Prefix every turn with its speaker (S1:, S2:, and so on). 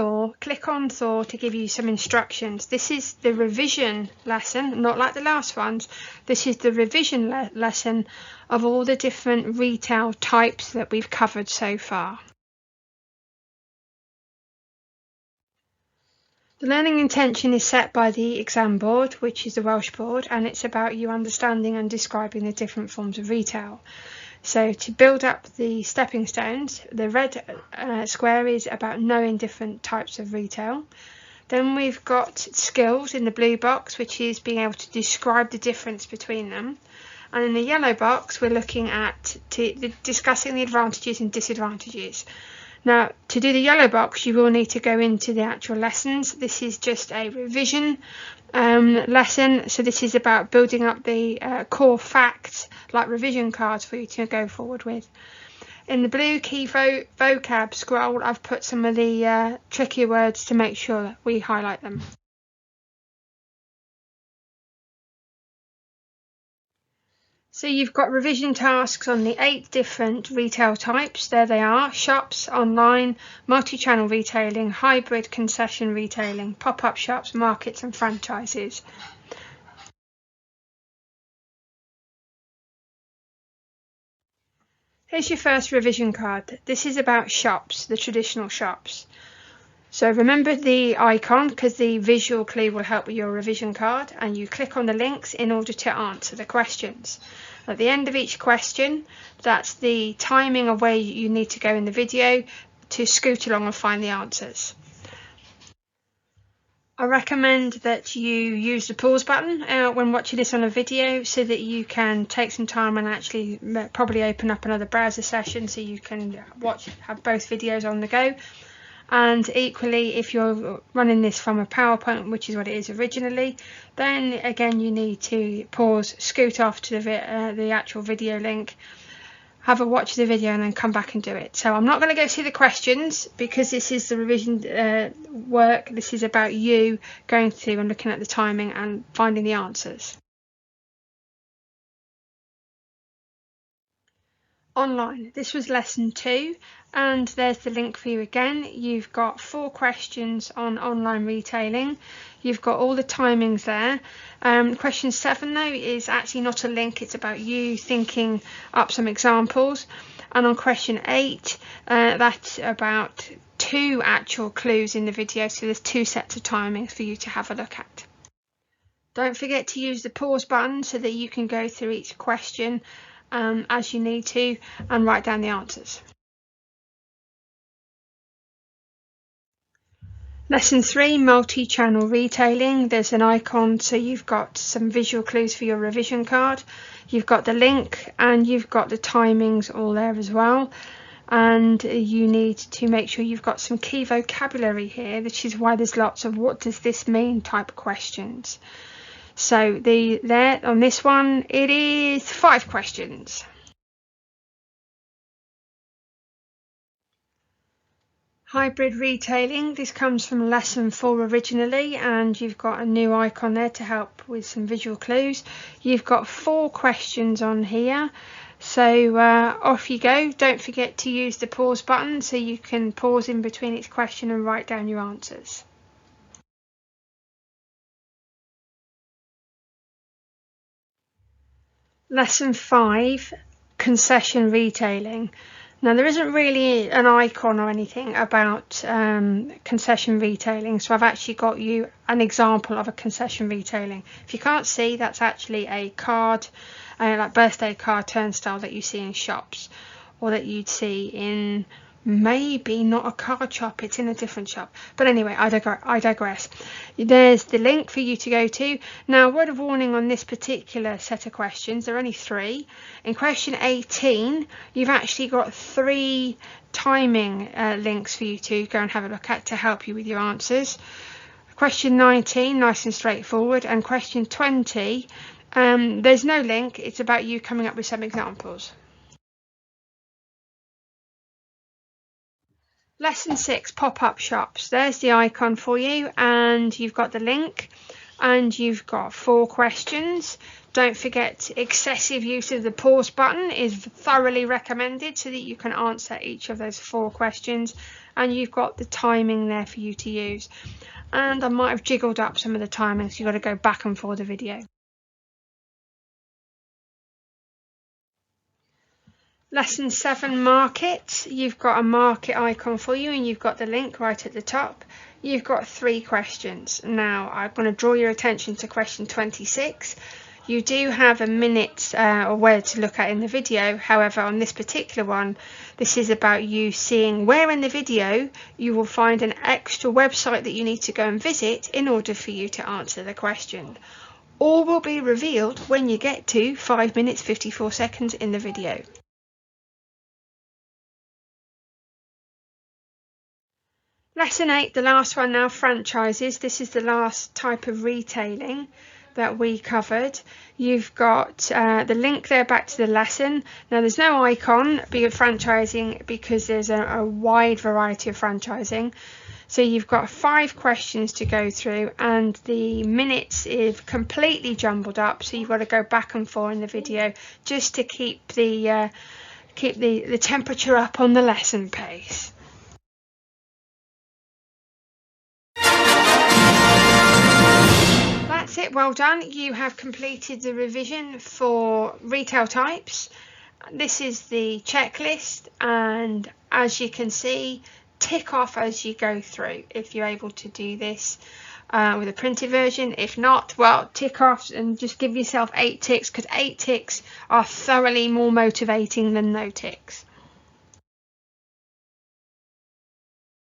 S1: Thor, click on Thor to give you some instructions. This is the revision lesson, not like the last ones. This is the revision lesson of all the different retail types that we've covered so far. The learning intention is set by the exam board, which is the Welsh board, and it's about you understanding and describing the different forms of retail. So to build up the stepping stones, the red square is about knowing different types of retail. Then we've got skills in the blue box, which is being able to describe the difference between them. And in the yellow box, we're looking at discussing the advantages and disadvantages. Now, to do the yellow box, you will need to go into the actual lessons. This is just a revision lesson, so this is about building up the core facts, like revision cards for you to go forward with. In the blue key vocab scroll, I've put some of the trickier words to make sure that we highlight them. So you've got revision tasks on the 8 different retail types. There they are: shops, online, multi-channel retailing, hybrid concession retailing, pop-up shops, markets and franchises. Here's your first revision card. This is about shops, the traditional shops. So remember the icon, because the visual clue will help with your revision card, and you click on the links in order to answer the questions. At the end of each question, that's the timing of where you need to go in the video to scoot along and find the answers. I recommend that you use the pause button when watching this on a video, so that you can take some time and actually probably open up another browser session so you can have both videos on the go. And equally, if you're running this from a PowerPoint, which is what it is originally, then again you need to pause, scoot off to the actual video link, have a watch of the video and then come back and do it. So I'm not going to go through the questions because this is the revision work. This is about you going through and looking at the timing and finding the answers. Online, this was lesson 2, and there's the link for you again. You've got 4 questions on online retailing. You've got all the timings there. Question 7 though is actually not a link, it's about you thinking up some examples. And on question 8, that's about 2 actual clues in the video, so there's 2 sets of timings for you to have a look at. Don't forget to use the pause button so that you can go through each question as you need to and write down the answers. Lesson 3, multi-channel retailing. There's an icon, so you've got some visual clues for your revision card. You've got the link and you've got the timings all there as well. And you need to make sure you've got some key vocabulary here, which is why there's lots of "what does this mean" type questions. So there on this one, it is 5 questions. Hybrid retailing. This comes from lesson 4 originally, and you've got a new icon there to help with some visual clues. You've got 4 questions on here. So off you go. Don't forget to use the pause button so you can pause in between each question and write down your answers. Lesson 5, concession retailing. Now there isn't really an icon or anything about concession retailing, so I've actually got you an example of a concession retailing. If you can't see, that's actually a card, like birthday card turnstile that you see in shops, or that you'd see in maybe not a card shop, it's in a different shop. But anyway, I digress. There's the link for you to go to. Now, word of warning on this particular set of questions, there are only 3. In question 18, you've actually got 3 timing links for you to go and have a look at to help you with your answers. Question 19, nice and straightforward, and question 20, there's no link, it's about you coming up with some examples. Lesson 6, pop-up shops. There's the icon for you, and you've got the link, and you've got 4 questions. Don't forget, excessive use of the pause button is thoroughly recommended so that you can answer each of those 4 questions, and you've got the timing there for you to use. And I might have jiggled up some of the timings, so you've got to go back and forth the video. Lesson 7, market. You've got a market icon for you, and you've got the link right at the top. You've got 3 questions. Now I'm going to draw your attention to question 26. You do have a minute or word to look at in the video. However, on this particular one, this is about you seeing where in the video you will find an extra website that you need to go and visit in order for you to answer the question. All will be revealed when you get to 5 minutes 54 seconds in the video. Lesson 8, the last one now, franchises. This is the last type of retailing that we covered. You've got the link there back to the lesson. Now there's no icon for franchising because there's a wide variety of franchising. So you've got 5 questions to go through, and the minutes is completely jumbled up, so you've got to go back and forth in the video just to keep the temperature up on the lesson pace. That's it, well done. You have completed the revision for retail types. This is the checklist, and as you can see, tick off as you go through if you're able to do this with a printed version. If not, well, tick off and just give yourself 8 ticks, because 8 ticks are thoroughly more motivating than no ticks.